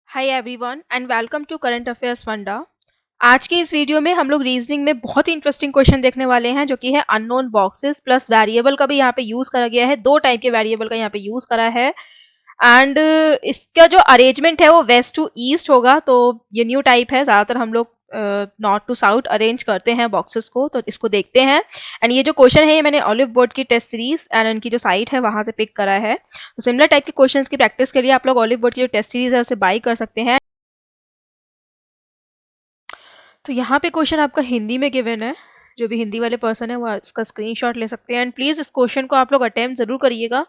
Hi everyone and welcome to current affairs funda. आज की इस वीडियो में हम लोग रीजनिंग में बहुत ही इंटरेस्टिंग क्वेश्चन देखने वाले हैं जो कि है अननोन बॉक्सेस प्लस वेरिएबल का भी यहाँ पे यूज करा गया है। दो टाइप के वेरिएबल का यहाँ पे यूज करा है एंड इसका जो अरेंजमेंट है वो वेस्ट टू ईस्ट होगा। तो ये न्यू टाइप है, ज्यादातर हम लोग नॉर्थ टू साउथ अरेंज करते हैं बॉक्सेस को। तो इसको देखते हैं एंड ये जो क्वेश्चन है ये मैंने ऑलिव बोर्ड की टेस्ट सीरीज एंड इनकी जो साइट है वहां से पिक करा है। तो सिमिलर टाइप के क्वेश्चंस की प्रैक्टिस के लिए आप लोग ऑलिव बोर्ड की जो टेस्ट सीरीज है उसे बाई कर सकते हैं। तो यहाँ पे क्वेश्चन आपका हिंदी में गिवन है, जो भी हिंदी वाले पर्सन है वो इसका स्क्रीनशॉट ले सकते हैं एंड प्लीज इस क्वेश्चन को आप लोग अटेम्प्ट जरूर करिएगा,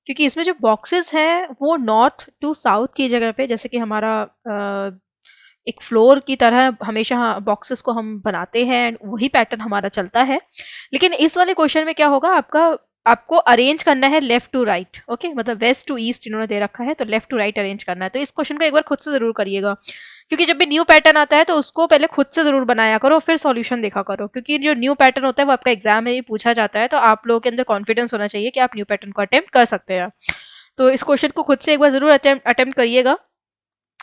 क्योंकि इसमें जो बॉक्सेस हैं वो नॉर्थ टू साउथ की जगह पे, जैसे कि हमारा एक फ्लोर की तरह हमेशा बॉक्सेस को हम बनाते हैं एंड वही पैटर्न हमारा चलता है। लेकिन इस वाले क्वेश्चन में क्या होगा, आपको अरेंज करना है लेफ्ट टू राइट। ओके, मतलब वेस्ट टू ईस्ट इन्होंने दे रखा है तो लेफ्ट टू राइट अरेंज करना है। तो इस क्वेश्चन को एक बार खुद से जरूर करिएगा, क्योंकि जब भी न्यू पैटर्न आता है तो उसको पहले खुद से जरूर बनाया करो फिर सॉल्यूशन देखा करो, क्योंकि जो न्यू पैटर्न होता है वो आपका एग्जाम में भी पूछा जाता है। तो आप लोगों के अंदर कॉन्फिडेंस होना चाहिए कि आप न्यू पैटर्न को अटेम्प्ट कर सकते हैं। तो इस क्वेश्चन को खुद से एक बार जरूर अटेम्प्ट करिएगा।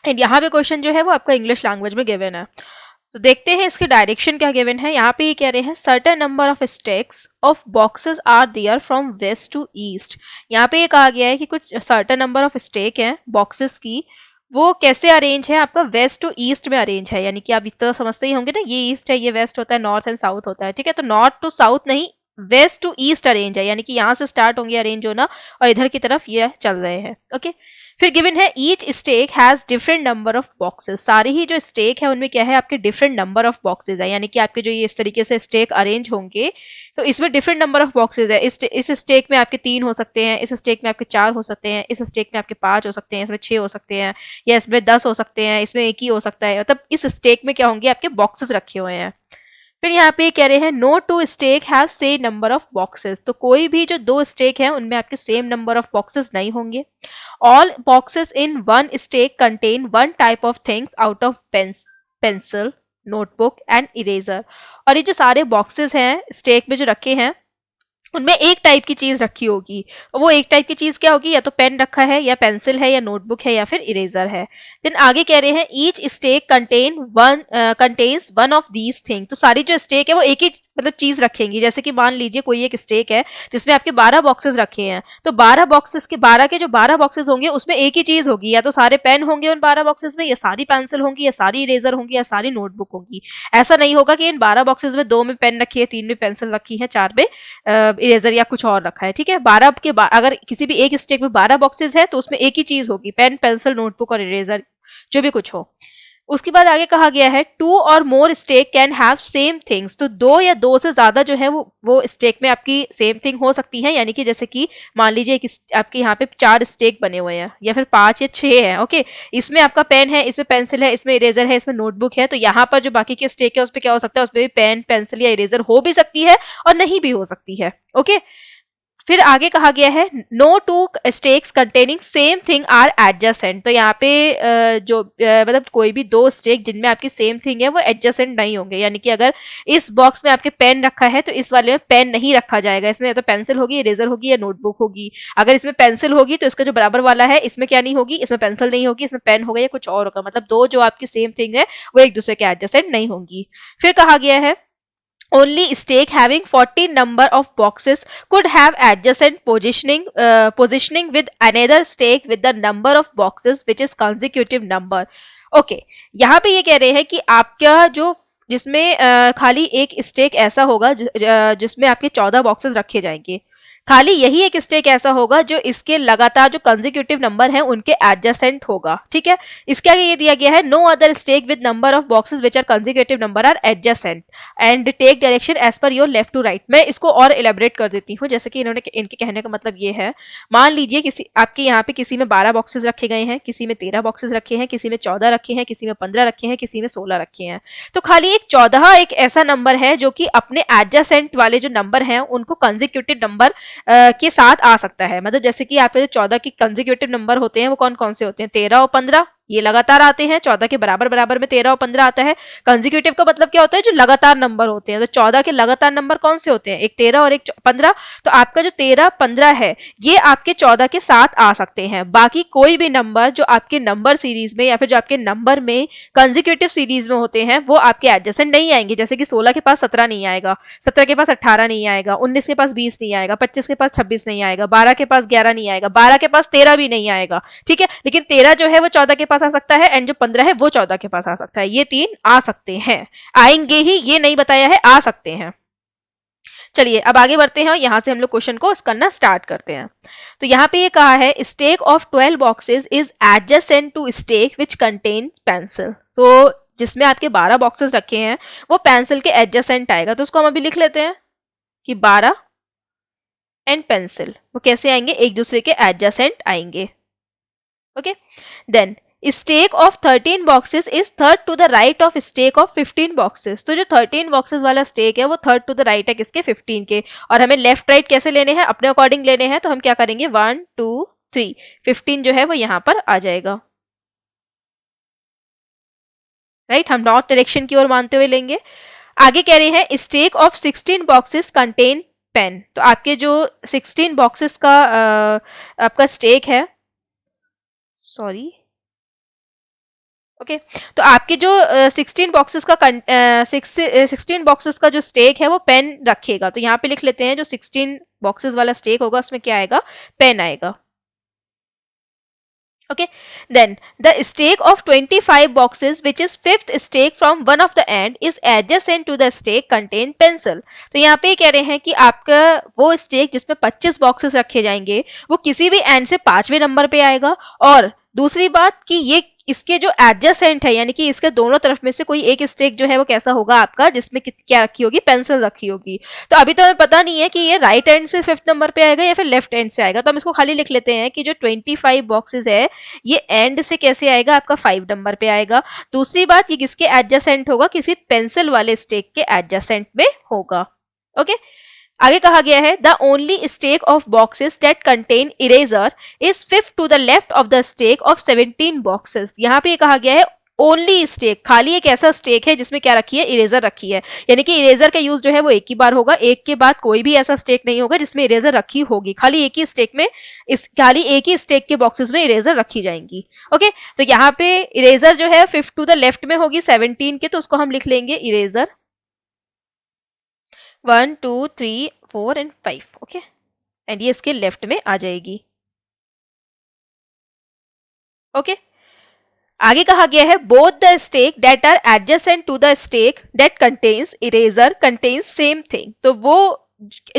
एंड यहाँ पे क्वेश्चन जो है वो आपका इंग्लिश लैंग्वेज में गिवन है। तो देखते हैं इसके डायरेक्शन क्या गिवन है। यहाँ पे ये कह रहे हैं certain number of stacks of boxes are there from west to east. यहाँ पे ये कहा गया है कि कुछ सर्टेन नंबर ऑफ स्टेक है बॉक्सेस की, वो कैसे अरेंज है, आपका वेस्ट टू ईस्ट में अरेंज है। यानी कि आप इतना समझते ही होंगे ना, ये ईस्ट है, ये वेस्ट होता है, नॉर्थ एंड साउथ होता है। ठीक है, तो नॉर्थ टू साउथ नहीं, वेस्ट टू ईस्ट अरेंज है, यानी कि यहाँ से स्टार्ट होंगे अरेंज होना और इधर की तरफ ये चल रहे हैं। ओके, फिर गिवन है each stack has different number of boxes. सारे ही जो स्टेक है उनमें क्या है, आपके डिफरेंट नंबर ऑफ बॉक्सेस है, यानी कि आपके जो ये इस तरीके से स्टेक अरेंज होंगे तो इसमें डिफरेंट नंबर ऑफ बॉक्सेस है। इस स्टेक में आपके 3 हो सकते हैं, इस स्टेक में आपके 4 हो सकते हैं, इस स्टेक में आपके 5 हो सकते हैं, इसमें 6 हो सकते हैं, या इसमें 10 हो सकते हैं, इसमें 1 ही हो सकता है। मतलब इस स्टेक में क्या होंगे, आपके बॉक्सेस रखे हुए हैं। फिर यहाँ पे कह रहे हैं no two stack have same number of boxes. तो कोई भी जो दो स्टेक है उनमें आपके सेम नंबर ऑफ बॉक्सेस नहीं होंगे। All boxes in one stack contain one type of things out of pencil, notebook and eraser. और ये जो सारे बॉक्सेस हैं स्टेक में जो रखे हैं उनमें एक टाइप की चीज रखी होगी। वो एक टाइप की चीज क्या होगी, या तो पेन रखा है, या पेंसिल है, या नोटबुक है, या फिर इरेजर है। देन आगे कह रहे हैं each stack contains one of these thing. तो सारी जो स्टेक है वो एक ही मतलब चीज रखेंगी। जैसे कि मान लीजिए कोई एक स्टेक है जिसमें आपके 12 बॉक्सेस रखे हैं, तो 12 बॉक्सेस के 12 के जो 12 बॉक्सेस होंगे उसमें एक ही चीज होगी, या तो सारे पेन होंगे उन 12 बॉक्सेस में, या सारी पेंसिल होंगी, या सारी इरेजर होंगी, या सारी नोटबुक होंगी। ऐसा नहीं होगा कि इन 12 बॉक्सेस में 2 में पेन रखी है, 3 में पेंसिल रखी है, 4 में इरेजर या कुछ और रखा है। ठीक है, 12 के अगर किसी भी एक स्टेक में 12 बॉक्सेस है तो उसमें एक ही चीज होगी, पेन पेंसिल नोटबुक और इरेजर, जो भी कुछ हो। उसके बाद आगे कहा गया है टू और more stake can have same things. तो दो या दो से ज्यादा जो है वो स्टेक में आपकी सेम थिंग हो सकती है। यानी कि जैसे कि मान लीजिए आपके यहाँ पे 4 स्टेक बने हुए हैं, या फिर 5 या 6 हैं। ओके, इसमें आपका पेन है, इसमें पेंसिल है, इसमें इरेजर है, इसमें नोटबुक है। तो यहाँ पर जो बाकी के स्टेक है उस पर क्या हो सकता है, उसमें भी पेन पेंसिल या इरेजर हो भी सकती है और नहीं भी हो सकती है। ओके, फिर आगे कहा गया है no two stacks containing same thing are adjacent. तो यहाँ पे मतलब कोई भी दो स्टेक जिनमें आपकी सेम थिंग है वो एडजेसेंट नहीं होंगे। यानी कि अगर इस बॉक्स में आपके पेन रखा है तो इस वाले में पेन नहीं रखा जाएगा, इसमें या तो पेंसिल होगी, इरेजर होगी, या नोटबुक होगी। अगर इसमें पेंसिल होगी तो इसका जो बराबर वाला है इसमें क्या नहीं होगी, इसमें पेंसिल नहीं होगी, इसमें पेन होगा या कुछ और होगा। मतलब दो जो आपकी सेम थिंग है वो एक दूसरे के एडजेसेंट नहीं होंगी। फिर कहा गया है only stake having 14 number of boxes could have adjacent positioning with another stake with the number of boxes which is consecutive number. Okay, यहाँ पे ये कह रहे हैं कि आपका जो जिसमें खाली एक स्टेक ऐसा होगा जिसमें आपके 14 बॉक्सेस रखे जाएंगे, खाली यही एक स्टेक ऐसा होगा जो इसके लगातार जो कंसेक्यूटिव नंबर हैं उनके एडजेसेंट होगा। ठीक है, इसके आगे ये दिया गया है no other stack with number of boxes which are consecutive number are adjacent and take direction as per your left to right. मैं इसको और एलेबरेट कर देती हूँ। जैसे कि इनके कहने का मतलब ये है, मान लीजिए आपके यहाँ पे किसी में 12 बॉक्सेस रखे गए हैं, किसी में 13 बॉक्सेस रखे हैं, किसी में 14 रखे हैं, किसी में 15 रखे हैं, किसी में 16 रखे हैं। तो खाली एक 14 एक ऐसा नंबर है जो कि अपने एडजेसेंट वाले जो नंबर हैं उनको कंसेक्यूटिव नंबर के साथ आ सकता है। मतलब जैसे कि आपके जो 14 के कंसेक्यूटिव नंबर होते हैं वो कौन कौन से होते हैं, 13 और 15। ये लगातार आते हैं, 14 के बराबर बराबर में 13 और 15 आता है। कंसेक्यूटिव का मतलब क्या होता है, जो लगातार नंबर होते हैं। तो 14 के लगातार नंबर कौन से होते हैं, एक 13 और एक 15। तो आपका जो 13 15 है ये आपके 14 के साथ आ सकते हैं। बाकी कोई भी नंबर जो आपके नंबर सीरीज में या फिर जो आपके नंबर में कंसेक्यूटिव सीरीज में होते हैं वो आपके एडजेसेंट नहीं आएंगे। जैसे कि 16 के पास 17 नहीं आएगा, 17 के पास 18 नहीं आएगा, 19 के पास 20 नहीं आएगा, 25 के पास 26 नहीं आएगा, 12 के पास 11 नहीं आएगा, 12 के पास 13 भी नहीं आएगा। ठीक है, लेकिन 13 जो है वो 14 के पास आ सकता है एंड जो 15 है वो 14 के पास आ सकता है। ये तीन आ सकते हैं, आएंगे ही ये नहीं बताया है, आ सकते हैं। चलिए अब आगे बढ़ते हैं, यहां से हम लोग क्वेश्चन को करना स्टार्ट करते हैं। तो यहाँ पे ये कहा है stack of 12 boxes is adjacent to stack which contain pencil. तो जिसमें आपके 12 बॉक्सेस रखे हैं वो पेंसिल के एडजेसेंट आएगा। तो उसको हम अभी लिख लेते हैं कि 12 एंड पेंसिल वो कैसे आएंगे, एक दूसरे के एडजेसेंट आएंगे। Okay, then stack of 13 boxes is third to the right of stack of 15 boxes. तो जो 13 बॉक्सेस वाला स्टेक है वो थर्ड टू द राइट है किसके, 15 के। और हमें लेफ्ट राइट कैसे लेने हैं, अपने अकॉर्डिंग लेने हैं। तो हम क्या करेंगे 1 2 3, 15 जो है वो यहाँ पर आ जाएगा। राइट, हम नॉर्थ डायरेक्शन की ओर मानते हुए लेंगे। आगे कह रहे हैं stack of 16 boxes contain pen. तो आपके जो 16 बॉक्सेस का आपका स्टेक है, सॉरी ओके तो आपके जो 16 बॉक्सेस का 16 बॉक्सेस का जो स्टेक है वो पेन रखेगा। तो यहाँ पे लिख लेते हैं जो 16 बॉक्सेस वाला स्टेक होगा उसमें क्या आएगा, पेन आएगा। okay then the stake of 25 boxes which is fifth stake from one of the end is adjacent to the stake contain pencil। तो यहाँ पे कह रहे हैं कि आपका वो स्टेक जिसमें 25 बॉक्सेस रखे जाएंगे वो किसी भी एंड से 5वें नंबर पे आएगा। और दूसरी बात कि ये इसके जो एडजेसेंट है यानी कि इसके दोनों तरफ में से कोई एक स्टेक जो है वो कैसा होगा आपका, जिसमें क्या रखी होगी, पेंसिल रखी होगी। तो अभी तो हमें पता नहीं है कि ये राइट एंड से 5th नंबर पे आएगा या फिर लेफ्ट एंड से आएगा। तो हम इसको खाली लिख लेते हैं कि जो 25 बॉक्सेस है ये एंड से कैसे आएगा, आपका 5 नंबर पे आएगा। दूसरी बात ये किसके एडजेसेंट होगा, किसी पेंसिल वाले स्टेक के एडजेसेंट में होगा। ओके आगे कहा गया है the only stack of boxes that contain eraser is fifth to the left of the stack of 17 boxes. यहाँ पे कहा गया है ओनली स्टेक, खाली एक ऐसा स्टेक है जिसमें क्या रखी है, इरेजर रखी है। यानी कि इरेजर का यूज जो है वो एक ही बार होगा, एक के बाद कोई भी ऐसा स्टेक नहीं होगा जिसमें इरेजर रखी होगी। खाली एक ही स्टेक में खाली एक ही स्टेक के बॉक्सेस में इरेजर रखी जाएंगी। ओके तो यहाँ पे इरेजर जो है फिफ्थ टू द लेफ्ट में होगी 17 के, तो उसको हम लिख लेंगे इरेजर 1 2 3 4 एंड 5। ओके एंड ये इसके लेफ्ट में आ जाएगी। ओके आगे कहा गया है both the stack that are adjacent to the stack that contains eraser contains same thing. तो वो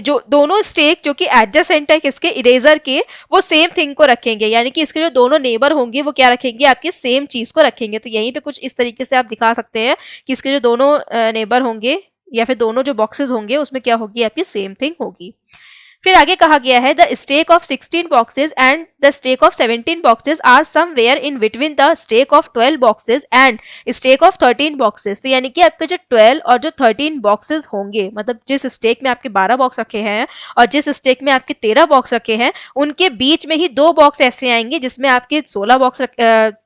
जो दोनों स्टेक जो कि एडजेसेंट है किसके, इरेजर के, वो सेम थिंग को रखेंगे। यानी कि इसके जो दोनों नेबर होंगे वो क्या रखेंगे, आपके सेम चीज को रखेंगे। तो यहीं पे कुछ इस तरीके से आप दिखा सकते हैं कि इसके जो दोनों नेबर होंगे या फिर दोनों जो बॉक्सेस होंगे उसमें क्या होगी, आपकी सेम थिंग होगी। फिर आगे कहा गया है the stack of 16 boxes and the stack of 17 boxes are somewhere in between the stack of 12 boxes and stack of 13 boxes. तो यानी कि आपके जो 12 और जो 13 बॉक्सेस होंगे, मतलब जिस स्टेक में आपके 12 बॉक्स रखे हैं और जिस स्टेक में आपके 13 बॉक्स रखे हैं, उनके बीच में ही 2 बॉक्स ऐसे आएंगे जिसमें आपके 16 बॉक्स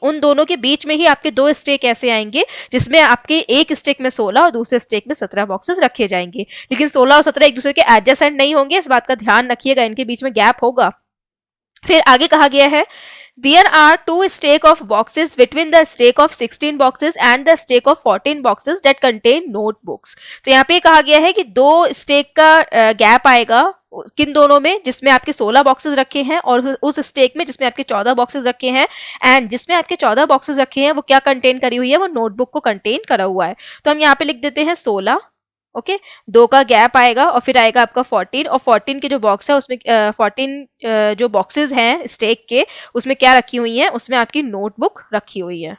उन दोनों के बीच में ही आपके 2 स्टेक ऐसे आएंगे जिसमें आपके एक स्टेक में 16 और दूसरे स्टेक में 17 बॉक्सेस रखे जाएंगे। लेकिन 16 और 17 एक दूसरे के एडजेसेंट नहीं होंगे, इस बात का ध्यान रखिएगा, इनके बीच में गैप होगा। फिर आगे कहा गया है There are 2 stack of boxes between the stack of 16 boxes and the stack of 14 boxes that contain notebooks। तो यहाँ पे कहा गया है कि 2 स्टेक का गैप आएगा किन दोनों में, जिसमें आपके 16 बॉक्सेस रखे हैं और उस स्टेक में जिसमें आपके 14 बॉक्सेस रखे हैं। एंड जिसमें आपके 14 बॉक्सेस रखे हैं वो क्या कंटेन करी हुई है, वो नोटबुक को कंटेन करा हुआ है। तो हम यहाँ पे लिख देते हैं 16। ओके 2 का गैप आएगा और फिर आएगा आपका 14 और 14 के जो बॉक्स है उसमें 14 जो बॉक्सेस हैं स्टेक के उसमें क्या रखी हुई है, उसमें आपकी नोटबुक रखी हुई है।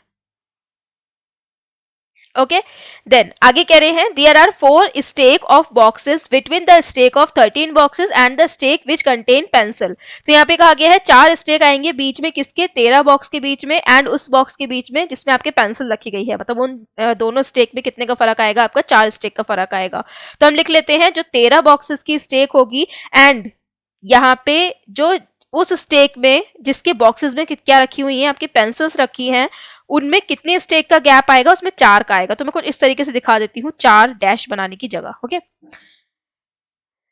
ओके देन आगे कह रहे हैं there are 4 stack of boxes between the stack of 13 boxes and the stack which contain pencil. तो यहाँ पे कहा गया है 4 स्टेक आएंगे बीच में किसके, 13 बॉक्स के बीच में एंड उस बॉक्स के बीच में जिसमें आपके पेंसिल रखी गई है। मतलब उन दोनों स्टेक में कितने का फर्क आएगा, आपका 4 स्टेक का फर्क आएगा। तो हम लिख लेते हैं जो 13 बॉक्सेस की स्टेक होगी एंड यहाँ पे जो उस स्टेक में जिसके बॉक्सेस में क्या रखी हुई है, आपकी पेंसिल्स रखी हैं, उनमें कितने स्टेक का गैप आएगा, उसमें 4 का आएगा। तो मैं कुछ इस तरीके से दिखा देती हूँ 4 डैश बनाने की जगह। ओके,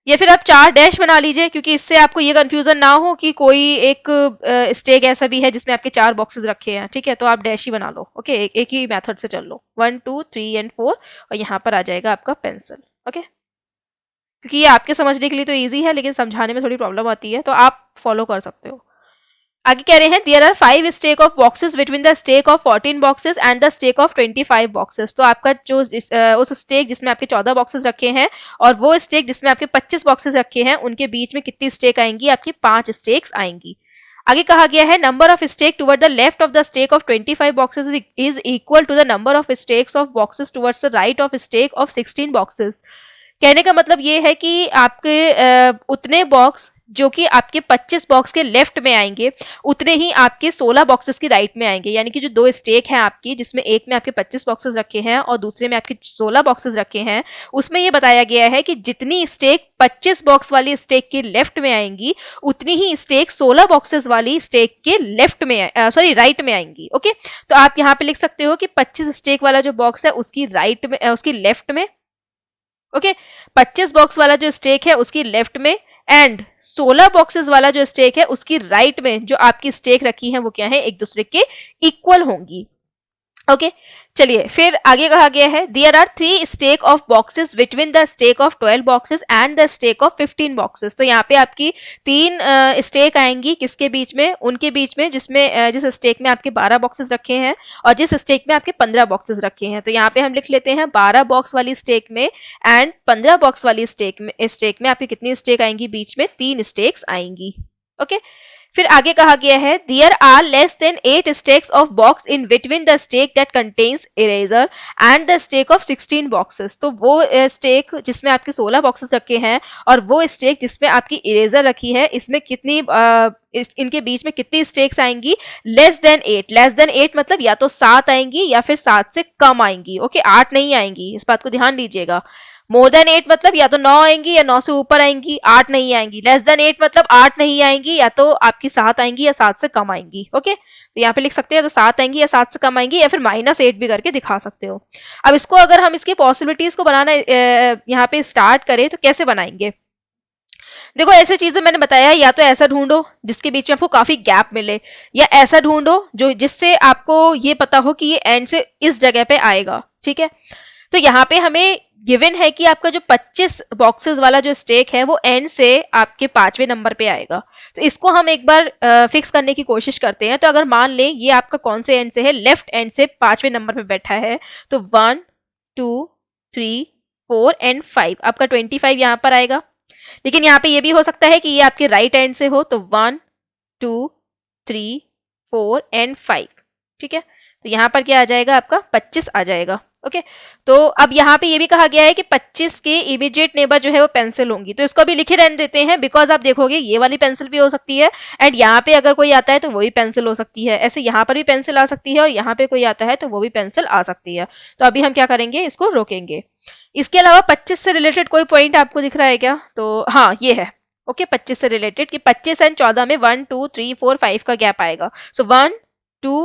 या फिर आप 4 डैश बना लीजिए, क्योंकि इससे आपको ये कंफ्यूजन ना हो कि कोई एक स्टेक ऐसा भी है जिसमें आपके 4 बॉक्सेस रखे हैं। ठीक है, तो आप डैश ही बना लो। ओके, एक ही मेथड से चल लो, 1 2 3 एंड 4, और यहाँ पर आ जाएगा आपका पेंसिल। ओके, क्योंकि ये आपके समझने के लिए तो इजी है, लेकिन समझाने में थोड़ी प्रॉब्लम आती है, तो आप फॉलो कर सकते हो। आगे कह रहे हैं there are 5 stack of boxes between the stack of 14 boxes and the stack of 25 boxes. तो आपका जो उस स्टेक जिसमें आपके 14 बॉक्सेस रखे हैं और वो स्टेक जिसमें आपके 25 बॉक्सेस रखे हैं, उनके बीच में कितनी स्टेक आएंगी, आपकी 5 स्टेक्स आएंगी। आगे कहा गया है number of stack toward the left of the stack of 25 boxes is equal to the number of stacks of boxes towards the right of stack of 16 boxes. कहने का मतलब ये है कि आपके उतने बॉक्स जो कि आपके 25 बॉक्स के लेफ्ट में आएंगे, उतने ही आपके 16 बॉक्सेस की राइट में आएंगे। यानी कि जो 2 स्टेक हैं आपकी, जिसमें एक में आपके 25 बॉक्सेस रखे हैं और दूसरे में आपके 16 बॉक्सेस रखे हैं, उसमें ये बताया गया है कि जितनी स्टेक 25 बॉक्स वाली स्टेक के लेफ्ट में आएंगी, उतनी ही स्टेक 16 बॉक्सेस वाली स्टेक के लेफ्ट में राइट में आएंगी। ओके, तो आप यहाँ पे लिख सकते हो कि 25 स्टेक वाला जो बॉक्स है उसकी राइट में, उसकी लेफ्ट में, ओके, 25 बॉक्स वाला जो स्टेक है उसकी लेफ्ट में, एंड 16 बॉक्सेस वाला जो स्टेक है उसकी राइट में जो आपकी स्टेक रखी है वो क्या है, एक दूसरे के इक्वल होंगी। ओके, चलिए फिर आगे कहा गया है there are 3 stack of boxes between the stack of 12 boxes and the stack of 15 boxes. तो यहाँ पे आपकी 3 स्टेक आएंगी, किसके बीच में, उनके बीच में जिसमें जिस स्टेक में आपके 12 बॉक्सेस रखे हैं और जिस स्टेक में आपके 15 बॉक्सेस रखे हैं। तो यहाँ पे हम लिख लेते हैं 12 बॉक्स वाली स्टेक में एंड 15 बॉक्स वाली स्टेक में आपकी कितनी स्टेक आएंगी, बीच में 3 स्टेक्स आएंगी। ओके, फिर आगे कहा गया है there are less than 8 stacks of box in between the stack that contains eraser and the stack of 16 boxes. तो वो स्टेक जिसमें आपके 16 बॉक्सेस रखे हैं और वो स्टेक जिसमें आपकी इरेजर रखी है, इसमें कितनी इनके बीच में कितनी स्टेक्स आएंगी, लेस देन 8। लेस देन 8 मतलब या तो 7 आएंगी या फिर 7 से कम आएंगी। ओके, 8 नहीं आएंगी, इस बात को ध्यान दीजिएगा। मोर देन 8 मतलब या तो 9 आएंगी या 9 से ऊपर आएंगी, 8 नहीं आएंगी। लेस देन 8 मतलब 8 नहीं आएंगी, या तो आपकी 7 आएंगी या 7 से कम आएंगी। ओके, तो यहाँ पे लिख सकते हैं तो 7 आएंगी या 7 से कम आएंगी, या फिर -8 भी करके दिखा सकते हो। अब इसको अगर हम इसकी पॉसिबिलिटीज को बनाना यहाँ पे स्टार्ट करें तो कैसे बनाएंगे। देखो, ऐसे चीजें मैंने बताया, या तो ऐसा ढूंढो जिसके बीच में आपको काफी गैप मिले, या ऐसा ढूंढो जो जिससे आपको ये पता हो कि ये एंड से इस जगह पे आएगा। ठीक है, तो यहाँ पे हमें गिवन है कि आपका जो 25 बॉक्सेस वाला जो स्टेक है वो एंड से आपके 5वें नंबर पे आएगा। तो इसको हम एक बार फिक्स करने की कोशिश करते हैं। तो अगर मान लें ये आपका कौन से एंड से है, लेफ्ट एंड से 5वें नंबर पे बैठा है, तो 1 2 3 4 एंड 5, आपका 25 यहाँ पर आएगा। लेकिन यहाँ पे ये भी हो सकता है कि ये आपके राइट एंड से हो, तो 1 2 3 4 एंड 5। ठीक है, तो यहाँ पर क्या आ जाएगा, आपका 25 आ जाएगा। ओके, तो अब यहाँ पे ये भी कहा गया है कि 25 के इमीडिएट नेबर जो है वो पेंसिल होंगी, तो इसको भी लिखे रहने देते हैं, बिकॉज आप देखोगे ये वाली पेंसिल भी हो सकती है, एंड यहाँ पे अगर कोई आता है तो वो भी पेंसिल हो सकती है। ऐसे यहाँ पर भी पेंसिल आ सकती है और यहाँ पे कोई आता है तो वो भी पेंसिल आ सकती है। तो अभी हम क्या करेंगे, इसको रोकेंगे। इसके अलावा 25 से रिलेटेड कोई पॉइंट आपको दिख रहा है क्या, तो हाँ ये है। ओके, 25 से रिलेटेड कि 25 एंड 14 में 1 2 3 4 5 का गैप आएगा। सो 1 2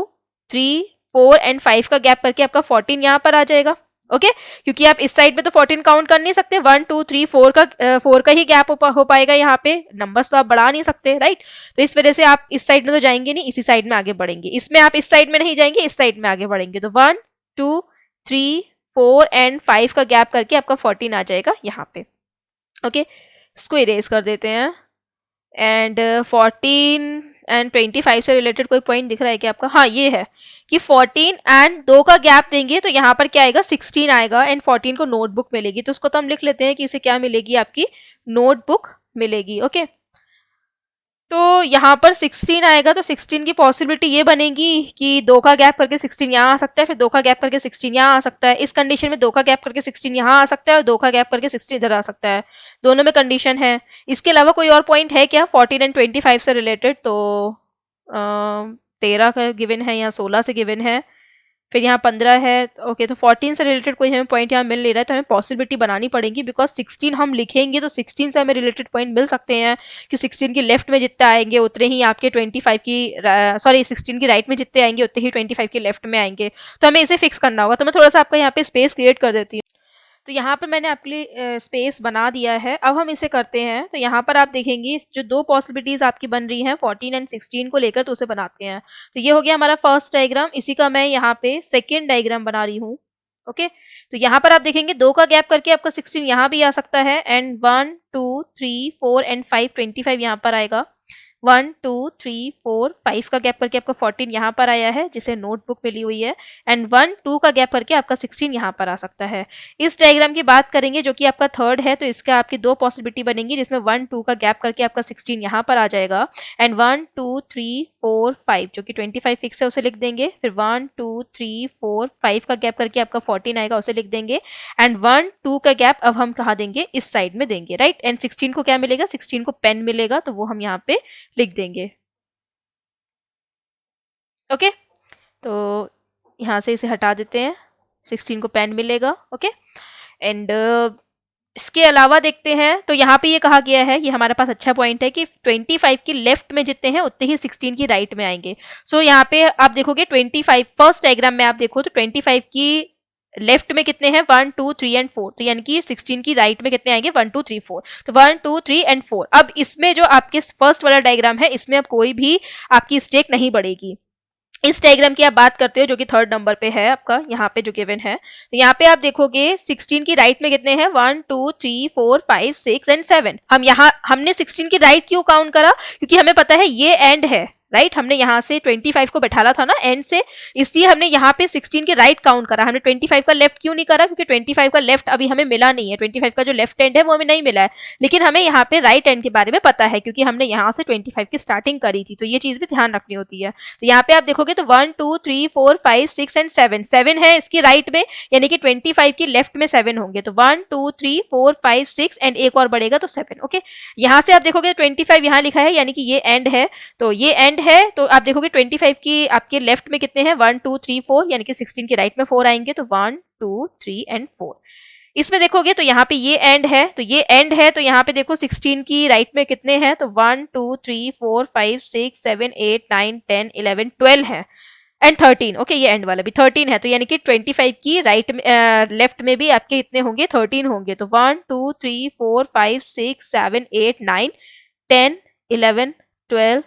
3 4 एंड 5 का गैप करके आपका 14 यहाँ पर आ जाएगा। ओके, क्योंकि आप इस साइड में तो 14 काउंट कर नहीं सकते, 1 2 3 4 का ही गैप हो पाएगा यहाँ पे, नंबर्स तो आप बढ़ा नहीं सकते, राइट। तो इस वजह से आप इस साइड में तो जाएंगे नहीं, इसी साइड में आगे बढ़ेंगे। इसमें आप इस साइड में नहीं जाएंगे, इस साइड में आगे बढ़ेंगे। तो 1 2 3 4 एंड 5 का गैप करके आपका 14 आ जाएगा यहाँ पे। ओके, इसको इरेज कर देते हैं। एंड 14 एंड 25 से रिलेटेड कोई पॉइंट दिख रहा है क्या आपका, हाँ ये है कि 14 एंड 2 का गैप देंगे तो यहाँ पर क्या आएगा, 16 आएगा, एंड 14 को नोटबुक मिलेगी। तो उसको तो हम लिख लेते हैं कि इसे क्या मिलेगी, आपकी नोटबुक मिलेगी। ओके, तो यहाँ पर 16 आएगा, तो 16 की पॉसिबिलिटी ये बनेगी कि 2 का गैप करके 16 यहाँ आ सकता है, फिर 2 का गैप करके 16 यहाँ आ सकता है। इस कंडीशन में 2 का गैप करके 16 यहाँ आ सकता है और 2 का गैप करके 16 इधर आ सकता है। दोनों में कंडीशन है। इसके अलावा कोई और पॉइंट है क्या 14 एंड 25 से रिलेटेड, तो 13 का गिवन है या 16 से गिवन है, फिर यहाँ 15 है, ओके। तो 14 से रिलेटेड कोई हमें पॉइंट यहाँ मिल नहीं रहा है, तो हमें पॉसिबिलिटी बनानी पड़ेगी, बिकॉज 16 हम लिखेंगे तो 16 से हमें रिलेटेड पॉइंट मिल सकते हैं कि 16 की लेफ्ट में जितने आएंगे उतने ही आपके 25 की, सॉरी 16 की राइट में जितने आएंगे उतने ही 25 के लेफ्ट में आएंगे। तो हमें इसे फिक्स करना होगा। तो मैं थोड़ा सा आपका यहाँ पे स्पेस क्रिएट कर देती हूँ। तो यहाँ पर मैंने आपके लिए स्पेस बना दिया है। अब हम इसे करते हैं। तो यहाँ पर आप देखेंगे जो दो पॉसिबिलिटीज आपकी बन रही हैं 14 एंड 16 को लेकर, तो उसे बनाते हैं। तो ये हो गया हमारा फर्स्ट डायग्राम। इसी का मैं यहाँ पे सेकेंड डायग्राम बना रही हूँ। ओके, तो यहाँ पर आप देखेंगे 2 का गैप करके आपका 16 यहाँ भी आ सकता है, एंड 1 2 3 4 एंड 5 25 यहाँ पर आएगा। 1 2 3 4 5 का गैप करके आपका 14 यहाँ पर आया है, जिसे नोटबुक मिली हुई है, एंड 1 2 का गैप करके आपका 16 यहाँ पर आ सकता है। इस डायग्राम की बात करेंगे जो कि आपका थर्ड है, तो इसका आपकी 2 पॉसिबिलिटी बनेंगी, जिसमें 1 2 का गैप करके आपका 16 यहाँ पर आ जाएगा, एंड 1 2 3 4 5 जो कि 25 फिक्स है उसे लिख देंगे। फिर 1 2 3 4 5 का गैप करके आपका 14 आएगा, उसे लिख देंगे, एंड 1 2 का गैप अब हम कहाँ देंगे, इस साइड में देंगे, राइट। एंड 16 को क्या मिलेगा, 16 को पेन मिलेगा, तो वो हम यहाँ पे लिख देंगे। ओके, तो यहाँ से इसे हटा देते हैं, 16 को पेन मिलेगा। ओके, एंड इसके अलावा देखते हैं, तो यहाँ पे ये कहा गया है, ये हमारे पास अच्छा पॉइंट है कि 25 की लेफ्ट में जितने हैं उतने ही 16 की राइट में आएंगे। सो यहाँ पे आप देखोगे 25 फर्स्ट डायग्राम में आप देखो तो 25 की लेफ्ट में कितने हैं, 1 2 3 एंड 4, तो यानी कि 16 की राइट में कितने आएंगे, 1 2 3 4, तो 1 2 3 एंड 4। अब इसमें जो आपके फर्स्ट वाला डायग्राम है, इसमें अब कोई भी आपकी स्टेक नहीं बढ़ेगी। इस डायग्राम की आप बात करते हो जो कि थर्ड नंबर पे है आपका, यहाँ पे जो गिवन है, तो यहाँ पे आप देखोगे 16 की राइट में कितने हैं, 1 2 3 4 5 6 एंड 7। हमने 16 की राइट क्यों काउंट करा, क्योंकि हमें पता है ये एंड है, राइट। हमने यहाँ से 25 को बैठाला था ना एंड से, इसलिए हमने यहाँ पे 16 के राइट काउंट करा। हमने 25 का लेफ्ट क्यों नहीं करा, क्योंकि 25 का लेफ्ट अभी हमें मिला नहीं है, 25 का जो लेफ्ट एंड है वो हमें नहीं मिला है, लेकिन हमें यहाँ पे राइट एंड के बारे में पता है, क्योंकि हमने यहाँ से 25 की स्टार्टिंग करी थी। तो ये चीज भी ध्यान रखनी होती है। तो यहाँ पे आप देखोगे तो 1 2 3 4 5 6 एंड 7 है इसकी राइट में, यानी कि 25 की लेफ्ट में 7 होंगे, तो 1 2 3 4 5 6 एंड एक और बढ़ेगा तो 7। ओके, यहाँ से आप देखोगे 25 यहाँ लिखा है, यानी कि ये एंड है, तो ये एंड है, तो आप देखोगे 25 की आपके लेफ्ट में कितने हैं, 1 2 3 4, यानी कि 16 की राइट में 4 आएंगे, तो 1 2 3 एंड 4। इसमें देखोगे तो यहाँ पे ये एंड है, तो ये एंड है, तो यहाँ पे देखो 16 की राइट में कितने हैं, तो 1 2 3 4 5 6 7 8 9 10 11 12 है, एंड 13। ओके, ये एंड वाला भी 13 है, तो यानी कि 25 की राइट में लेफ्ट में भी आपके इतने होंगे, 13 होंगे, तो 1 2 3 4 5 6 7 8 9 10 11 12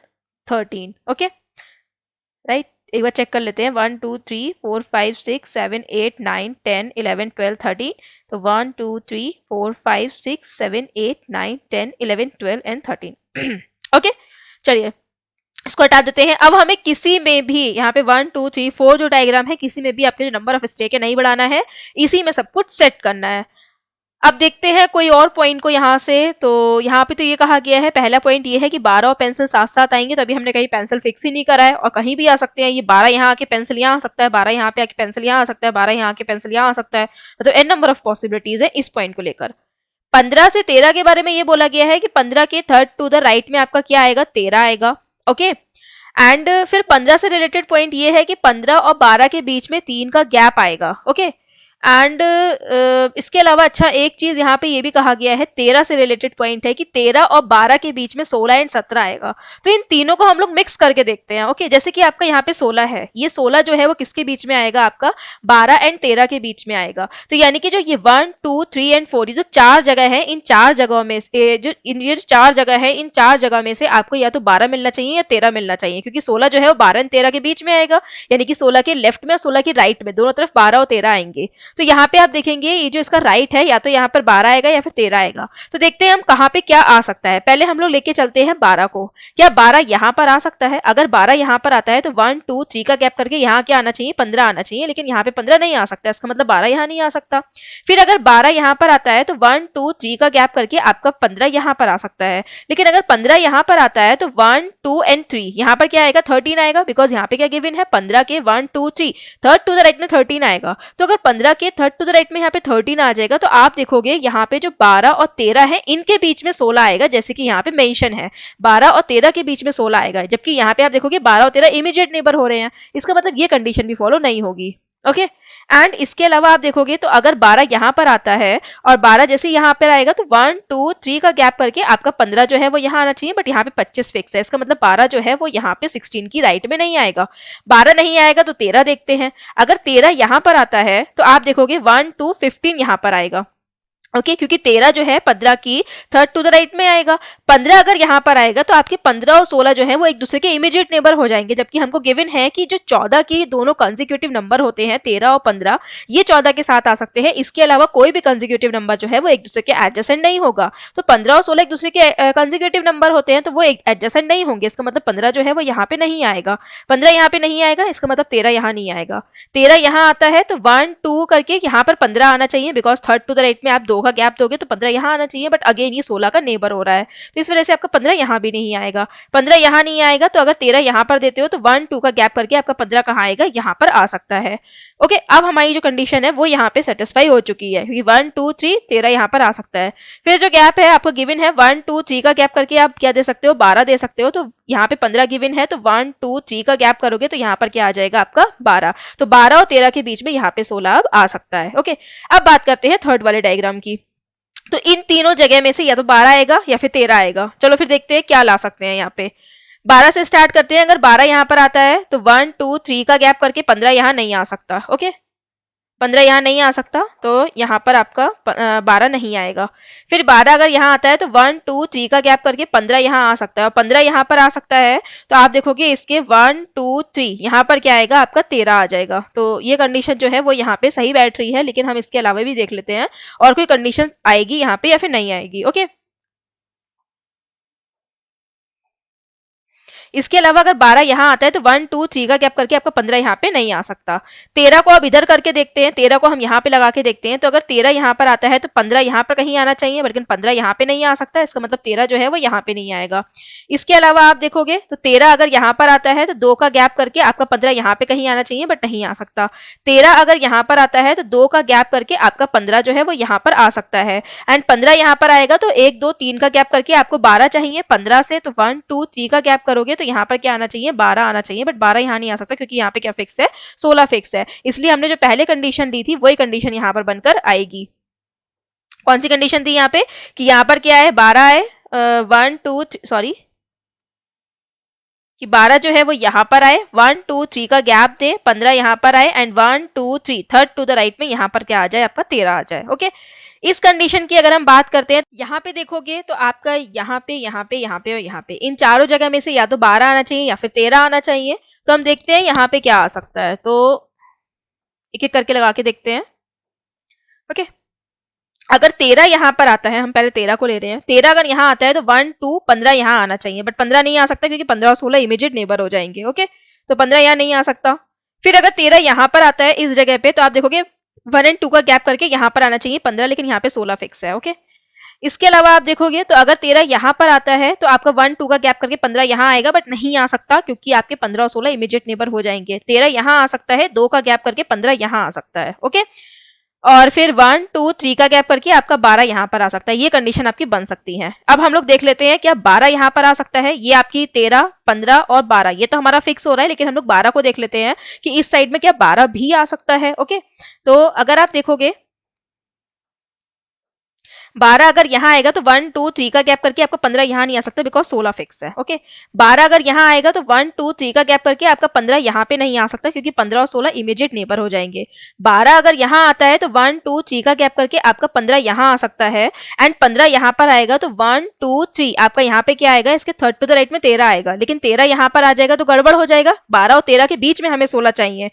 13। Okay, right. एक बार चेक कर लेते हैं, 1 2 3 4 5 6 7 8 9 10 11 12 13, तो 1 2 3 4 5 6 7 8 9 10 11 12 एंड 13। ओके, चलिए इसको हटा देते हैं। अब हमें किसी में भी यहाँ पे 1 2 3 4 जो डायग्राम है, किसी में भी आपके जो नंबर ऑफ स्टेक है नहीं बढ़ाना है, इसी में सब कुछ सेट करना है। अब देखते हैं कोई और पॉइंट को यहाँ से। तो यहाँ पे तो ये कहा गया है, पहला पॉइंट ये है कि 12 और पेंसिल साथ साथ आएंगे, तो अभी हमने कहीं पेंसिल फिक्स ही नहीं करा है, और कहीं भी आ सकते हैं। ये 12 यहाँ आके पेंसिल यहाँ आ सकता है, 12 यहाँ पे आके पेंसिल यहाँ आ सकता है, 12 यहाँ आके पेंसिल यहाँ आ सकता है, मतलब एन नंबर ऑफ पॉसिबिलिटीज है इस पॉइंट को लेकर। 15 से 13 के बारे में ये बोला गया है कि 15 के थर्ड टू द राइट में आपका क्या आएगा, 13 आएगा। ओके, एंड फिर 15 से रिलेटेड पॉइंट ये है कि 15 और 12 के बीच में 3 का गैप आएगा। ओके, एंड इसके अलावा अच्छा एक चीज यहाँ पे ये भी कहा गया है, 13 से रिलेटेड पॉइंट है कि 13 और 12 के बीच में 16 एंड 17 आएगा। तो इन तीनों को हम लोग मिक्स करके देखते हैं। ओके, जैसे कि आपका यहाँ पे 16 है, ये 16 जो है वो किसके बीच में आएगा, आपका 12 एंड 13 के बीच में आएगा। तो यानी कि जो ये 1 2 3 एंड 4 ये जो 4 जगह है, इन 4 जगहों में से ये 4 जगह है, इन 4 जगह में से आपको या तो 12 मिलना चाहिए या 13 मिलना चाहिए, क्योंकि 16 जो है वो 12 एंड 13 के बीच में आएगा, यानी कि 16 के लेफ्ट में और 16 के राइट में, दोनों तरफ 12 और 13 आएंगे। तो यहाँ पे आप देखेंगे ये जो इसका राइट है, या तो यहाँ पर 12 आएगा या फिर 13 आएगा। तो देखते हैं हम कहाँ पे क्या आ सकता है। पहले हम लोग लेके चलते हैं 12 को। क्या 12 यहाँ पर आ सकता है? अगर 12 यहाँ पर आता है तो 1 2 3 का गैप करके यहाँ क्या आना चाहिए, 15 आना चाहिए, लेकिन यहाँ पे 15 नहीं आ सकता, इसका मतलब 12 यहाँ नहीं आ सकता। फिर अगर 12 यहाँ पर आता है तो 1 2 3 का गैप करके आपका 15 यहाँ पर आ सकता है, लेकिन अगर 15 यहाँ पर आता है तो 1 2 एंड 3 यहाँ पर क्या आएगा, 13 आएगा, बिकॉज यहाँ पे क्या गिवन है, 15 के 1 2 3 थर्ड टू द राइट में 13 आएगा। तो अगर 15 के थर्ड टू द राइट में यहाँ पे 13 आ जाएगा, तो आप देखोगे यहाँ पे जो 12 और 13 है इनके बीच में 16 आएगा, जैसे कि यहाँ पे मेंशन है 12 और 13 के बीच में 16 आएगा, जबकि यहाँ पे आप देखोगे 12 और 13 इमीडिएट नेबर हो रहे हैं, इसका मतलब ये कंडीशन भी फॉलो नहीं होगी। ओके। एंड इसके अलावा आप देखोगे तो अगर 12 यहाँ पर आता है और 12 जैसे यहाँ पर आएगा तो 1 2 3 का गैप करके आपका 15 जो है वो यहाँ आना चाहिए, बट यहाँ पे 25 फिक्स है। इसका मतलब 12 जो है वो यहाँ पे 16 की राइट में नहीं आएगा। 12 नहीं आएगा तो 13 देखते हैं। अगर 13 यहाँ पर आता है तो आप देखोगे 1 2 15 यहाँ पर आएगा। ओके क्योंकि 13 जो है 15 की थर्ड टू द राइट में आएगा। 15 अगर यहाँ पर आएगा तो आपके 15 और 16 जो है वो एक दूसरे के इमीडिएट नेबर हो जाएंगे, जबकि हमको गिवन है कि जो 14 की दोनों कंसेक्यूटिव नंबर होते हैं 13 और 15, ये 14 के साथ आ सकते हैं। इसके अलावा कोई भी कंसेक्यूटिव नंबर जो है वो एक दूसरे के एडजेसेंट नहीं होगा। तो 15 और 16 एक दूसरे के कंसेक्यूटिव नंबर होते हैं तो वो एडजेसेंट नहीं होंगे। इसका मतलब 15 जो है वो यहाँ पे नहीं आएगा। 15 यहाँ पे नहीं आएगा, इसका मतलब 13 यहाँ नहीं आएगा। 13 यहाँ आता है तो 1 2 करके यहाँ पर 15 आना चाहिए, because third to the right में आप 2 का गैप दोगे तो 15 यहाँ आना चाहिए, बट अगेन ये 16 का नेबर हो रहा है तो इस वजह से आपका 15 यहाँ भी नहीं आएगा। 15 यहाँ नहीं आएगा तो अगर 13 यहाँ पर देते हो तो 1 2 का गैप करके आपका 15 कहाँ आएगा, यहाँ पर आ सकता है। ओके अब हमारी जो कंडीशन है वो यहाँ पे सेटिस्फाई हो चुकी है क्योंकि 1 2 3 13 यहाँ पर आ सकता है। फिर जो गैप है आपको गिवन है 1 2 3 का गैप करके आप क्या दे सकते हो, 12 दे सकते हो। तो यहाँ पे 15 गिवन है तो 1 2 3 का गैप करोगे तो यहाँ पर क्या आ जाएगा आपका 12। तो 12 और 13 के बीच में यहाँ पे 16 अब आ सकता है। ओके अब बात करते हैं थर्ड वाले डायग्राम की। तो इन तीनों जगह में से या तो 12 आएगा या फिर 13 आएगा। चलो फिर देखते हैं क्या ला सकते हैं। यहाँ पे 12 से स्टार्ट करते हैं। अगर 12 यहाँ पर आता है तो 1 2 3 का गैप करके 15 यहाँ नहीं आ सकता। ओके 15 यहाँ नहीं आ सकता तो यहाँ पर आपका 12 नहीं आएगा। फिर 12 अगर यहाँ आता है तो 1 2 3 का गैप करके 15 यहाँ आ सकता है और 15 यहाँ पर आ सकता है तो आप देखोगे इसके 1 2 3 यहाँ पर क्या आएगा आपका 13 आ जाएगा। तो ये कंडीशन जो है वो यहाँ पे सही बैठ रही है, लेकिन हम इसके अलावा भी देख लेते हैं और कोई कंडीशन आएगी यहाँ पे या फिर नहीं आएगी। ओके इसके अलावा अगर 12 यहाँ आता है तो 1 2 3 का गैप करके आपका 15 यहाँ पे नहीं आ सकता। 13 को अब इधर करके देखते हैं, 13 को हम यहाँ पे लगा के देखते हैं। तो अगर 13 यहाँ पर आता है तो 15 यहाँ पर कहीं आना चाहिए, लेकिन 15 यहाँ पे नहीं आ सकता। इसका मतलब 13 जो है वो यहाँ पे नहीं आएगा। इसके अलावा आप देखोगे तो 13 अगर यहाँ पर आता है तो 2 का गैप करके आपका 15 यहाँ पे कहीं आना चाहिए, बट नहीं आ सकता। 13 अगर यहाँ पर आता है तो 2 का गैप करके आपका 15 जो है वो यहाँ पर आ सकता है। एंड 15 यहाँ पर आएगा तो 1 2 3 का गैप करके आपको 12 चाहिए 15 से, तो 1 2 3 का गैप करोगे तो यहाँ पर क्या आना चाहिए 12 आना चाहिए, बट 12 यहाँ नहीं आ सकता क्योंकि यहाँ पे क्या फिक्स है 16 फिक्स है। इसलिए हमने जो पहले कंडीशन दी थी वही कंडीशन यहाँ पर बनकर आएगी। कौन सी कंडीशन थी यहाँ पे कि यहाँ पर क्या है 12 है 1 2 सॉरी कि 12 जो है वो यहाँ पर आए 1 2 3 का गैप दे 15 यहाँ पर आए and 1 2 3 third to the right में यहाँ पर क्या आ जाए आपका 13 आ जाए। ओके इस कंडीशन की अगर हम बात करते हैं यहाँ पे देखोगे तो आपका यहाँ पे यहाँ पे यहाँ पे और यहाँ पे इन चारों जगह में से या तो 12 आना चाहिए या फिर 13 आना चाहिए। तो हम देखते हैं यहाँ पे क्या आ सकता है, तो एक एक करके लगा के देखते हैं। ओके अगर 13 यहाँ पर आता है, हम पहले 13 को ले रहे हैं, 13 अगर यहाँ आता है तो 1 2 15 यहाँ आना चाहिए, बट 15 नहीं आ सकता क्योंकि 15 और 16 इमीडिएट नेबर हो जाएंगे। ओके तो 15 यहाँ नहीं आ सकता। फिर अगर 13 यहाँ पर आता है इस जगह पे तो आप देखोगे 1 एंड 2 का गैप करके यहाँ पर आना चाहिए 15, लेकिन यहाँ पे 16 फिक्स है। ओके इसके अलावा आप देखोगे तो अगर 13 यहाँ पर आता है तो आपका 1 2 का गैप करके 15 यहाँ आएगा, बट नहीं आ सकता क्योंकि आपके 15 और 16 इमीडिएट नेबर हो जाएंगे। 13 यहाँ आ सकता है, 2 का गैप करके 15 यहाँ आ सकता है। ओके और फिर 1 2 3 का गैप करके आपका 12 यहाँ पर आ सकता है। ये कंडीशन आपकी बन सकती है। अब हम लोग देख लेते हैं क्या 12 यहाँ पर आ सकता है। ये आपकी 13 15 और 12 ये तो हमारा फिक्स हो रहा है, लेकिन हम लोग 12 को देख लेते हैं कि इस साइड में क्या 12 भी आ सकता है। ओके तो अगर आप देखोगे 12 अगर यहाँ आएगा तो 1 2 3 का गैप करके आपका 15 यहाँ नहीं आ सकता बिकॉज 16 फिक्स है। ओके 12 अगर यहाँ आएगा तो 1 2 3 का गैप करके आपका 15 यहाँ पे नहीं आ सकता क्योंकि 15 और 16 इमीडिएट नेबर हो जाएंगे। 12 अगर यहाँ आता है तो 1 2 3 का गैप करके आपका 15 यहाँ आ सकता है एंड 15 यहाँ पर आएगा तो 1 2 3 आपका यहाँ पे क्या आएगा, इसके थर्ड टू द राइट में 13 आएगा, लेकिन 13 यहाँ पर आ जाएगा तो गड़बड़ हो जाएगा। 12 और 13 के बीच में हमें 16 चाहिए।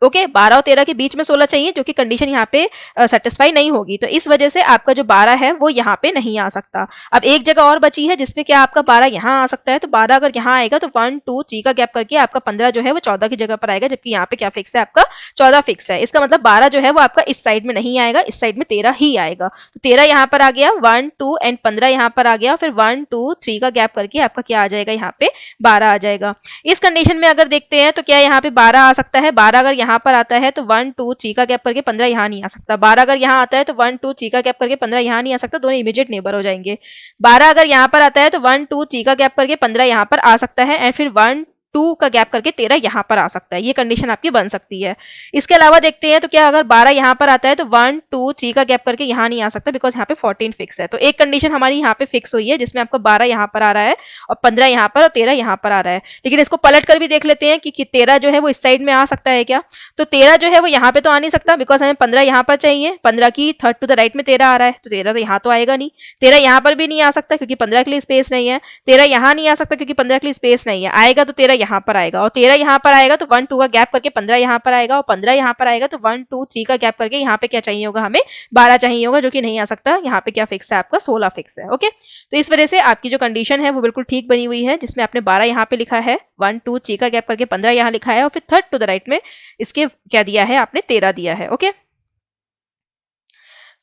ओके 12 और 13 के बीच में 16 चाहिए, जो कि कंडीशन यहाँ पे सेटिस्फाई नहीं होगी। तो इस वजह से आपका जो 12 है वो यहाँ पे नहीं आ सकता। अब एक जगह और बची है जिसमें क्या आपका 12 यहाँ आ सकता है। तो 12 अगर यहाँ आएगा तो 1 2 3 का गैप करके आपका 15 जो है वो 14 की जगह पर आएगा, जबकि यहाँ पे क्या फिक्स है आपका 14 फिक्स है। इसका मतलब 12 जो है वो आपका इस साइड में नहीं आएगा, इस साइड में 13 ही आएगा। तो 13 यहाँ पर आ गया 1 2 एंड 15 यहाँ पर आ गया, फिर 1 2 3 का गैप करके आपका क्या आ जाएगा यहाँ पे 12 आ जाएगा। इस कंडीशन में अगर देखते हैं तो क्या यहाँ पे 12 आ सकता है। 12 अगर यहाँ पर आता है तो 1 2 3 का गैप करके 15 यहाँ नहीं आ सकता। 12 अगर यहाँ आता है तो 1 2 3 का गैप करके 15 यहाँ नहीं आ सकता, दोनों इमीडिएट नेबर हो जाएंगे। 12 अगर यहाँ पर आता है तो 1 2 3 का गैप करके 15 यहाँ पर आ सकता है एंड फिर 1 2 का गैप करके 13 यहाँ पर आ सकता है, ये कंडीशन आपकी बन सकती है। इसके अलावा देखते हैं तो क्या अगर 12 यहाँ पर आता है तो 1 2 3 का गैप करके यहाँ नहीं आ सकता, बिकॉज यहाँ पे 14 फिक्स है। तो एक कंडीशन हमारी यहाँ पे फिक्स हुई है जिसमें आपका 12 यहाँ पर आ रहा है और 15 यहाँ पर और 13 यहाँ पर आ रहा है। लेकिन इसको पलट कर भी देख लेते हैं कि 13 जो है वो इस साइड में आ सकता है क्या। तो 13 जो है वो यहाँ पे तो आ नहीं सकता, बिकॉज हमें 15 यहाँ पर चाहिए, 15 की थर्ड टू द राइट में 13 आ रहा है, तो 13 तो यहाँ तो आएगा नहीं। 13 यहाँ पर भी नहीं आ सकता क्योंकि 15 के लिए स्पेस नहीं है। 13 यहाँ नहीं आ सकता क्योंकि 15 के लिए स्पेस नहीं है। आएगा तो 13 यहाँ पर आएगा, और 13 यहाँ पर आएगा तो 1 2 का गैप करके 15 यहाँ पर आएगा, और 15 यहाँ पर आएगा तो 1 2 3 का गैप करके यहाँ पे क्या चाहिए होगा, हमें 12 चाहिए होगा, जो कि नहीं आ सकता। यहाँ पे क्या फिक्स है आपका, 16 फिक्स है। ओके, तो इस वजह से आपकी जो कंडीशन है वो बिल्कुल ठीक बनी हुई है, जिसमें आपने 12 यहाँ पे लिखा है, 1 2 3 का गैप करके 15 यहाँ लिखा है, और फिर थर्ड टू द राइट में इसके क्या दिया है आपने, 13 दिया है। ओके,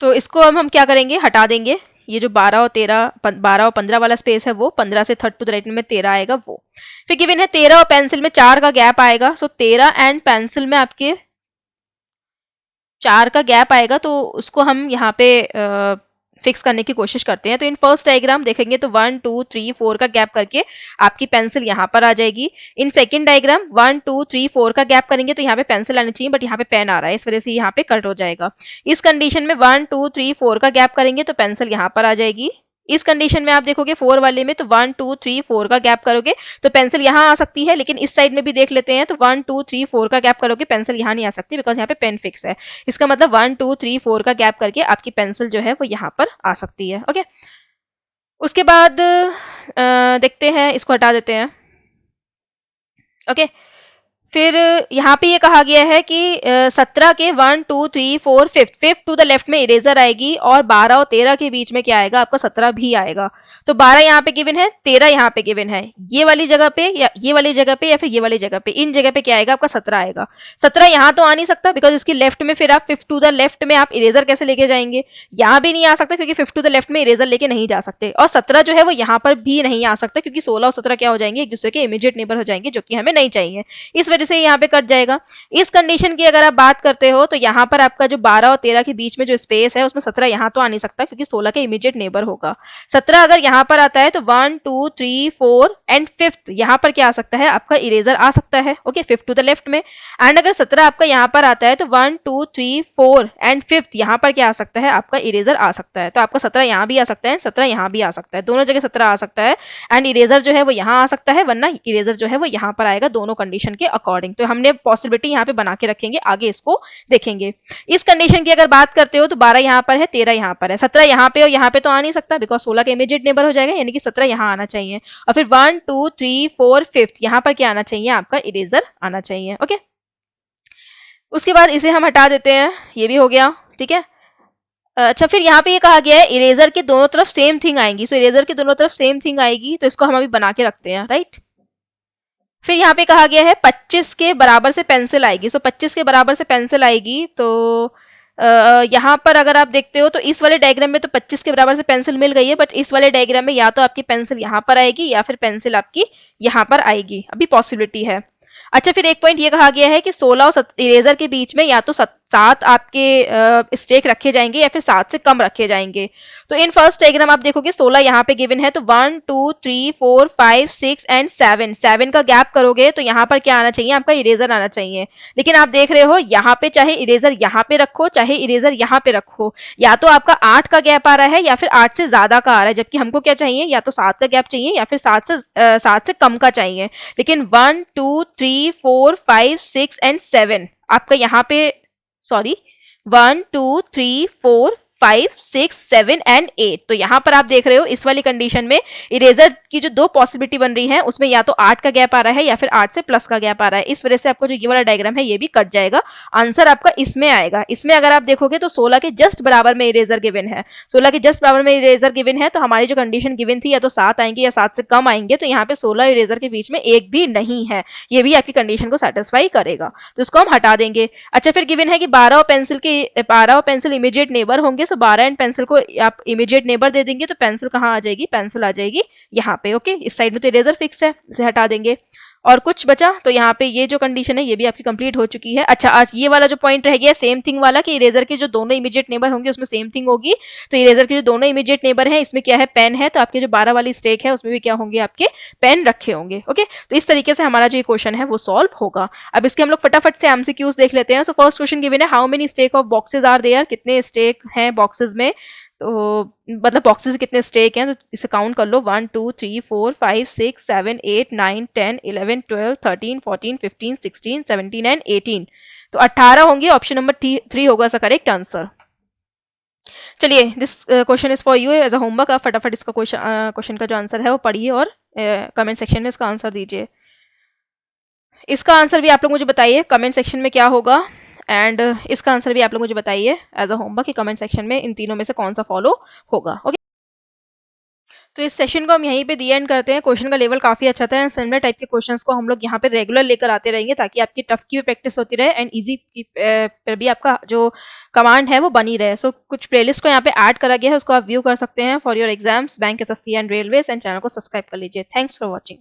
तो इसको हम क्या करेंगे, हटा देंगे। ये जो 12 और 13, 12 और 15 वाला स्पेस है वो 15 से थर्ड टू द राइट में 13 आएगा वो। फिर गिवन है 13 और पेंसिल में 4 का गैप आएगा। सो 13 एंड पेंसिल में आपके 4 का गैप आएगा, तो उसको हम यहाँ पे फिक्स करने की कोशिश करते हैं। तो इन फर्स्ट डायग्राम देखेंगे तो 1 2 3 4 का गैप करके आपकी पेंसिल यहाँ पर आ जाएगी। इन सेकंड डायग्राम 1 2 3 4 का गैप करेंगे तो यहाँ पे पेंसिल आनी चाहिए, बट यहाँ पे पेन आ रहा है, इस वजह से यहाँ पे कट हो जाएगा। इस कंडीशन में 1 2 3 4 का गैप करेंगे तो पेंसिल यहाँ पर आ जाएगी। इस कंडीशन में आप देखोगे 4 वाले में तो 1 2 3 4 का गैप करोगे तो पेंसिल यहाँ आ सकती है, लेकिन इस साइड में भी देख लेते हैं तो 1 2 3 4 का गैप करोगे पेंसिल यहाँ नहीं आ सकती, बिकॉज यहाँ पे पेन फिक्स है। इसका मतलब 1 2 3 4 का गैप करके आपकी पेंसिल जो है वो यहाँ पर आ सकती है। ओके, उसके बाद देखते हैं, इसको हटा देते हैं। ओके, फिर यहाँ पे ये कहा गया है कि 17 के 1 2 3 4 5 टू द लेफ्ट में इरेजर आएगी, और 12 और 13 के बीच में क्या आएगा आपका, 17 भी आएगा। तो 12 यहाँ पे गिवन है, 13 यहाँ पे गिवन है, ये वाली जगह पे या ये वाली जगह पे या फिर ये वाली जगह पे, इन जगह पे क्या आएगा आपका, 17 आएगा। 17 यहाँ तो आ नहीं सकता बिकॉज इसकी लेफ्ट में फिर आप 5 टू द लेफ्ट में आप इरेजर कैसे लेके जाएंगे, यहाँ भी नहीं आ सकता क्योंकि 5 टू द लेफ्ट में इरेजर लेके नहीं जा सकते, और 17 जो है वो यहाँ पर भी नहीं आ सकता क्योंकि 16 और 17 क्या हो जाएंगे, एक दूसरे के इमीडिएट नेबर हो जाएंगे, जो कि हमें नहीं चाहिए। इस वजह से यहाँ पे कट जाएगा। इस कंडीशन की अगर आप बात करते हो तो यहाँ पर आपका जो 12 और 13 के बीच में जो स्पेस है उसमें 17 यहाँ तो आ नहीं सकता क्योंकि 16 के इमीडिएट नेबर होगा। 17 अगर यहाँ पर आता है तो 1 2 3 4 एंड 5th यहाँ पर क्या आ सकता है आपका, इरेजर आ सकता है। ओके, 5 टू द लेफ्ट में। एंड अगर 17 आपका यहाँ पर आता है तो 1 2 3 4 एंड 5th यहाँ पर क्या आ सकता है आपका, इरेजर आ सकता है। तो आपका 17 यहाँ भी आ सकता है, 17 यहाँ भी आ सकता है, दोनों जगह 17 आ सकता है, एंड इरेजर जो है वो यहाँ आ सकता है, वरना इरेजर जो है वो यहाँ पर आएगा, दोनों कंडीशन के अकॉर्डिंग। तो हमने पॉसिबिलिटी यहाँ पे बना के रखेंगे, आगे इसको देखेंगे। इस कंडीशन की अगर बात करते हो तो 12 यहाँ पर है, 13 यहाँ पर है, 17 यहाँ पे और यहाँ पे तो आ नहीं सकता बिकॉज 16 का इमीडिएट नेबर हो जाएगा, यानी कि 17 यहाँ आना चाहिए, और फिर 1 2 3 4 5th यहाँ पर क्या आना चाहिए आपका, इरेजर आना चाहिए। ओके, उसके बाद इसे हम हटा देते हैं, ये भी हो गया। ठीक है, अच्छा, फिर यहाँ पे ये कहा गया है इरेजर के दोनों तरफ सेम थिंग आएंगी। सो इरेजर के दोनों तरफ सेम थिंग आएगी, तो इसको हम अभी बना के रखते हैं, राइट। फिर यहाँ पे कहा गया है 25 के बराबर से पेंसिल आएगी। सो 25 के बराबर से पेंसिल आएगी, तो यहाँ पर अगर आप देखते हो तो इस वाले डायग्राम में तो 25 के बराबर से पेंसिल मिल गई है, बट इस वाले डायग्राम में या तो आपकी पेंसिल यहाँ पर आएगी या फिर पेंसिल आपकी यहाँ पर आएगी, अभी पॉसिबिलिटी है। अच्छा, फिर एक पॉइंट ये कहा गया है कि 16 और इरेजर के बीच में या तो 7 आपके स्टेक रखे जाएंगे या फिर 7 से कम रखे जाएंगे। तो इन फर्स्ट डायग्राम आप देखोगे 16 यहाँ पे गिवन है, तो 1 2 3 4 5 6 एंड 7 का गैप करोगे तो यहाँ पर क्या आना चाहिए आपका, इरेजर आना चाहिए। लेकिन आप देख रहे हो यहाँ पे चाहे इरेजर यहाँ पे रखो चाहे इरेजर यहाँ पे रखो, या तो आपका 8 का गैप आ रहा है या फिर 8 से ज्यादा का आ रहा है, जबकि हमको क्या चाहिए, या तो 7 का गैप चाहिए या फिर 7 से कम का चाहिए। लेकिन 1 2 3 4 5 6 एंड 7 आपका यहाँ पे, सॉरी 1 2 3 4 5 6 7 एंड 8, तो यहाँ पर आप देख रहे हो इस वाली कंडीशन में इरेजर की जो दो पॉसिबिलिटी बन रही है उसमें या तो 8 का गैप आ रहा है या फिर 8 से प्लस का गैप आ रहा है। इस वजह से आपको जो ये वाला डायग्राम है ये भी कट जाएगा, आंसर आपका इसमें आएगा। इसमें अगर आप देखोगे तो 16 के जस्ट बराबर में इरेजर गिवन है, 16 के जस्ट बराबर में इरेजर गिवन है, तो हमारी जो कंडीशन गिवन थी या तो 7 आएंगे या 7 से कम आएंगे, तो यहाँ पे 16 इरेजर के बीच में एक भी नहीं है, ये भी आपकी कंडीशन को सेटिस्फाई करेगा, तो इसको हम हटा देंगे। अच्छा, फिर गिवन है कि 12 और पेंसिल इमीडिएट नेबर होंगे, सो 12 एंड पेंसिल को आप इमीडिएट नेबर दे देंगे, तो पेंसिल कहाँ आ जाएगी, पेंसिल आ जाएगी यहाँ पे। ओके, इस साइड में तो इरेजर फिक्स है, इसे हटा देंगे। और कुछ बचा तो यहाँ पे ये जो कंडीशन है ये भी आपकी कंप्लीट हो चुकी है। अच्छा, आज ये वाला जो पॉइंट रह गया सेम थिंग वाला कि इरेजर के जो दोनों इमीडिएट नेबर होंगे उसमें सेम थिंग होगी। तो इरेजर के जो दोनों इमीडिएट नेबर हैं इसमें क्या है, पेन है, तो आपके जो 12 वाली स्टेक है उसमें भी क्या होंगे, आपके पेन रखे होंगे। ओके, तो इस तरीके से हमारा जो ये क्वेश्चन है वो सॉल्व होगा। अब इसके हम लोग फटाफट से एमसीक्यूज देख लेते हैं। सो फर्स्ट क्वेश्चन गिवन है, how many stack of boxes are there, कितने स्टेक हैं बॉक्सेस में, तो मतलब बॉक्सेस कितने स्टेक हैं, तो इसे काउंट कर लो, 1 2 3 4 5 6 7 8 9 10 11 12 13 14 15 16 17 एंड 18, तो 18 होंगे। ऑप्शन नंबर 3 होगा इसका करेक्ट आंसर। चलिए, this question is for you as a homework. आप फटाफट इसका क्वेश्चन का जो आंसर है वो पढ़िए और कमेंट सेक्शन में इसका आंसर दीजिए। इसका आंसर भी आप लोग मुझे बताइए कमेंट सेक्शन में क्या होगा, एंड इसका आंसर भी आप लोग मुझे बताइए एज अ होमवर्क कि कमेंट सेक्शन में इन तीनों में से कौन सा फॉलो होगा। ओके, तो इस सेशन को हम यहीं पे दी एंड करते हैं। क्वेश्चन का लेवल काफी अच्छा था एंड सिमिलर टाइप के क्वेश्चंस को हम लोग यहाँ पे रेगुलर लेकर आते रहेंगे ताकि आपकी टफ की भी प्रैक्टिस होती रहे एंड इजी की पर भी आपका जो कमांड है वो बनी रहे। सो कुछ प्लेलिस्ट को यहाँ पे ऐड करा गया है, उसको आप व्यू कर सकते हैं for your exams, bank SSC and railways, and channel को सब्सक्राइब कर लीजिए। Thanks for watching.